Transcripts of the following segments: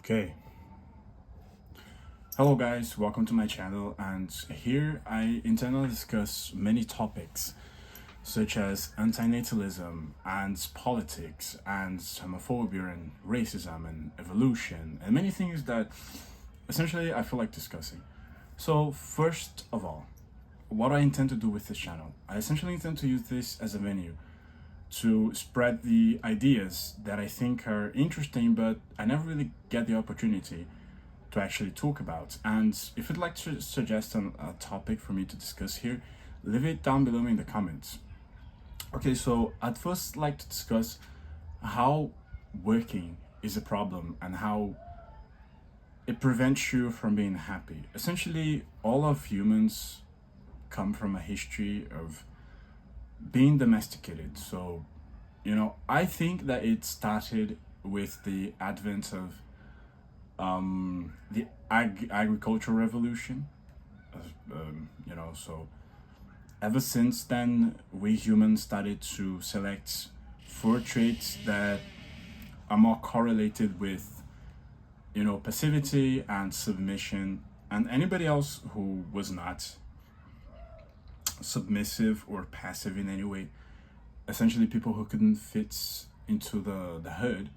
Okay. Hello guys, welcome to my channel, and here I intend to discuss many topics such as antinatalism and politics and homophobia and racism and evolution and many things that essentially I feel like discussing. So first of all, what I intend to do with this channel, I essentially intend to use this as a venue to spread the ideas that I think are interesting, but I never really get the opportunity to actually talk about. And if you'd like to suggest a topic for me to discuss here, leave it down below in the comments. Okay, so I'd first like to discuss how working is a problem and how it prevents you from being happy. Essentially, all of humans come from a history of being domesticated. So, I think that it started with the advent of the agricultural revolution. So ever since then, we humans started to select four traits that are more correlated with, passivity and submission, and anybody else who was not submissive or passive in any way, essentially people who couldn't fit into the herd,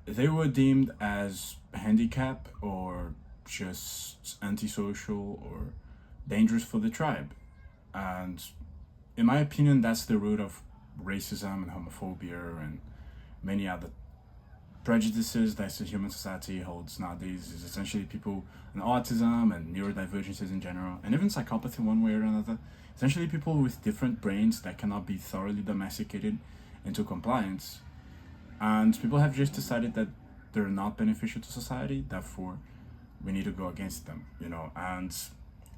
they were deemed as handicap or just antisocial or dangerous for the tribe. And in my opinion, that's the root of racism and homophobia and many other prejudices that the human society holds nowadays. Is essentially people and autism and neurodivergences in general, and even psychopathy one way or another. Essentially people with different brains that cannot be thoroughly domesticated into compliance, and people have just decided that they're not beneficial to society, therefore we need to go against them, and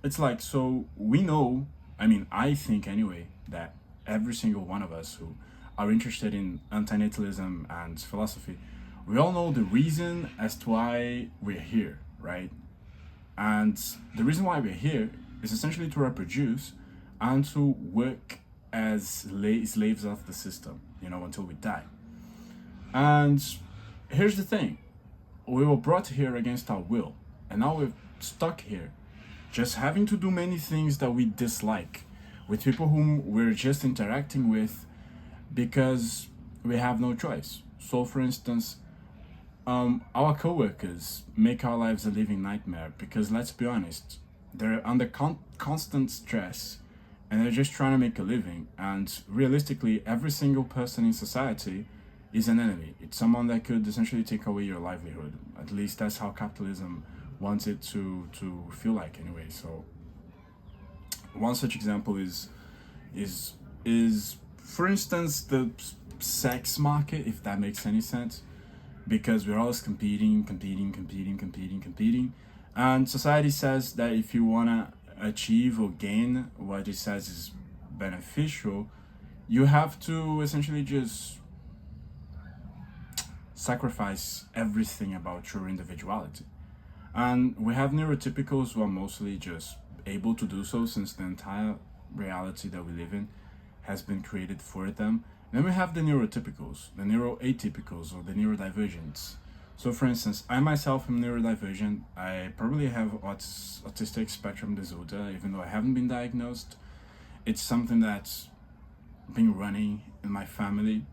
it's like, so we know, I think anyway, that every single one of us who are interested in antinatalism and philosophy, we all know the reason as to why we're here, right? And the reason why we're here is essentially to reproduce and to work as slaves of the system, until we die. And here's the thing, we were brought here against our will, and now we're stuck here, just having to do many things that we dislike with people whom we're just interacting with because we have no choice. So for instance, our coworkers make our lives a living nightmare because, let's be honest, they're under constant stress and they're just trying to make a living. And realistically, every single person in society is an enemy. It's someone that could essentially take away your livelihood. At least that's how capitalism wants it to feel like anyway. So one such example is for instance the sex market, if that makes any sense, because we're always competing, and society says that if you want to achieve or gain what it says is beneficial, you have to essentially just sacrifice everything about your individuality. And we have neurotypicals who are mostly just able to do so, since the entire reality that we live in has been created for them. Then we have the neurotypicals, the neuroatypicals, or the neurodivergents. So for instance, I myself am neurodivergent. I probably have autistic spectrum disorder, even though I haven't been diagnosed. It's something that's been running in my family.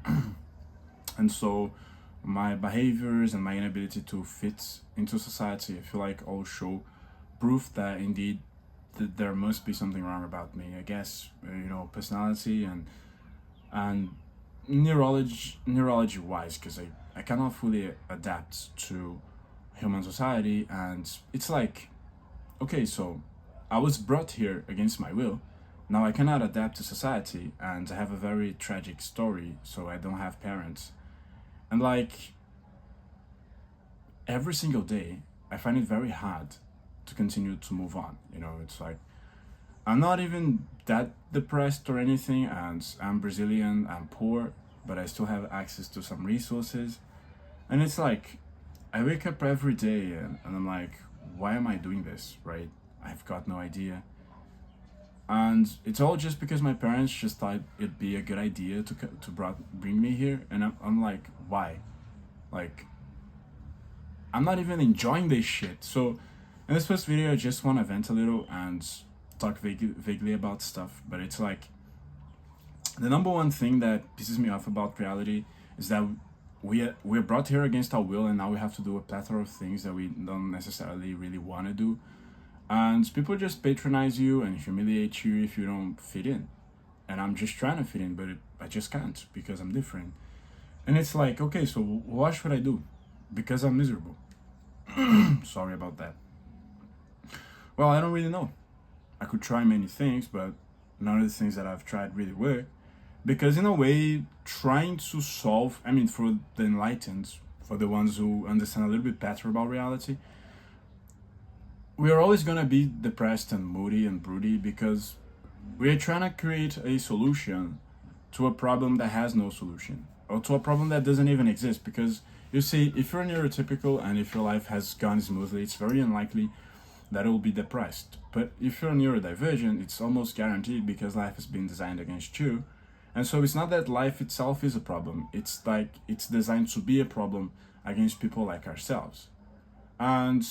And so my behaviors and my inability to fit into society, I feel like, all show proof that indeed there must be something wrong about me. I guess, personality and neurology wise, because I cannot fully adapt to human society. And it's like, okay, so I was brought here against my will. Now I cannot adapt to society, and I have a very tragic story, so I don't have parents. And like, every single day I find it very hard to continue to move on. It's like, I'm not even that depressed or anything, and I'm Brazilian, I'm poor, but I still have access to some resources. And it's like, I wake up every day and I'm like, why am I doing this, right? I've got no idea. And it's all just because my parents just thought it'd be a good idea to bring me here. And I'm like, why? Like, I'm not even enjoying this shit. So in this first video, I just want to vent a little and talk vaguely about stuff. But it's like the number one thing that pisses me off about reality is that we're brought here against our will, and now we have to do a plethora of things that we don't necessarily really want to do. And people just patronize you and humiliate you if you don't fit in. And I'm just trying to fit in, but I just can't because I'm different. And it's like, okay, so what should I do? Because I'm miserable. Sorry about that. Well, I don't really know. I could try many things, but none of the things that I've tried really work. Because in a way, trying to solve, I mean, for the enlightened, for the ones who understand a little bit better about reality, we are always going to be depressed and moody and broody because we're trying to create a solution to a problem that has no solution, or to a problem that doesn't even exist. Because you see, if you're neurotypical and if your life has gone smoothly, it's very unlikely that it will be depressed. But if you're neurodivergent, it's almost guaranteed because life has been designed against you. And so it's not that life itself is a problem. It's like it's designed to be a problem against people like ourselves. And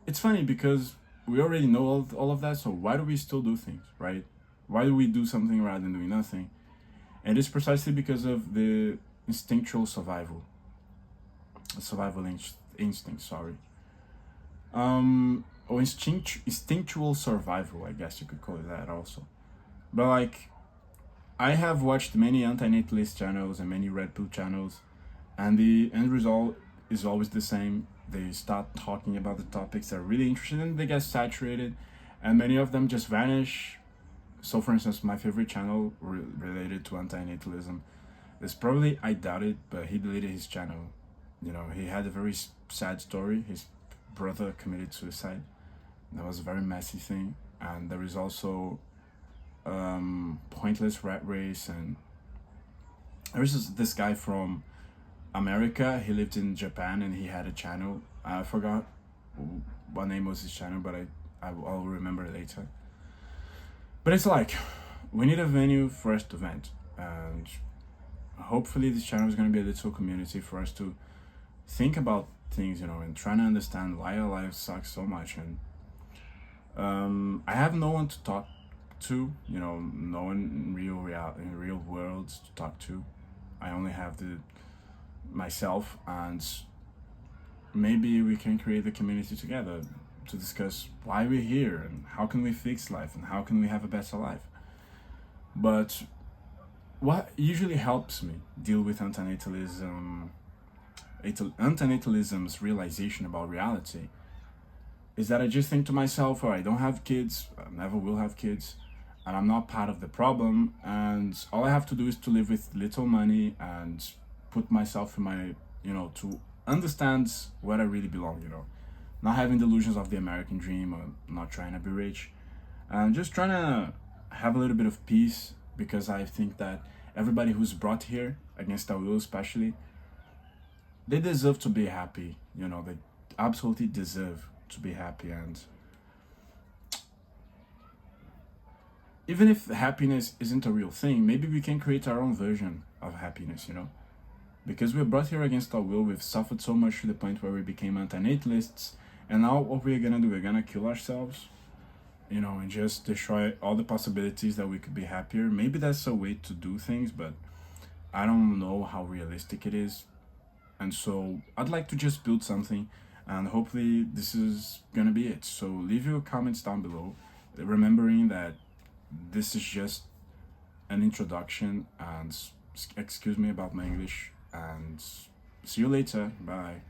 it's funny because we already know all of that, so why do we still do things, right? Why do we do something rather than doing nothing? And it's precisely because of the instinctual survival instinct, sorry. Or instinctual survival, I guess you could call it that also. But like, I have watched many antinatalist channels and many red pill channels, and the end result is always the same. They start talking about the topics they're really interested in, they get saturated, and many of them just vanish. So for instance, my favorite channel related to antinatalism is probably, I doubt it, but he deleted his channel. You know, he had a very sad story. His brother committed suicide. That was a very messy thing. And there is also pointless rat race, and there's this guy from America. He lived in Japan and he had a channel. I forgot what name was his channel, but I'll remember later. But it's like, we need a venue for us to vent, and hopefully this channel is going to be a little community for us to think about things, you know, and trying to understand why our lives suck so much. And I have no one to talk to, you know, no one in real world to talk to. I only have myself, and maybe we can create the community together to discuss why we're here and how can we fix life and how can we have a better life. But what usually helps me deal with antinatalism's realization about reality is that I just think to myself, oh, I don't have kids, I never will have kids, and I'm not part of the problem, and all I have to do is to live with little money and put myself in my, you know, to understand where I really belong, you know, not having delusions of the American dream, or not trying to be rich, and just trying to have a little bit of peace, because I think that everybody who's brought here against our will, especially, they deserve to be happy, you know, they absolutely deserve to be happy. And even if happiness isn't a real thing, maybe we can create our own version of happiness, you know? Because we're brought here against our will, we've suffered so much to the point where we became antinatalists, and now what we're gonna do, we're gonna kill ourselves, you know, and just destroy all the possibilities that we could be happier. Maybe that's a way to do things, but I don't know how realistic it is. And so I'd like to just build something, and hopefully this is gonna be it. So leave your comments down below, remembering that this is just an introduction, and excuse me about my English, and see you later. Bye.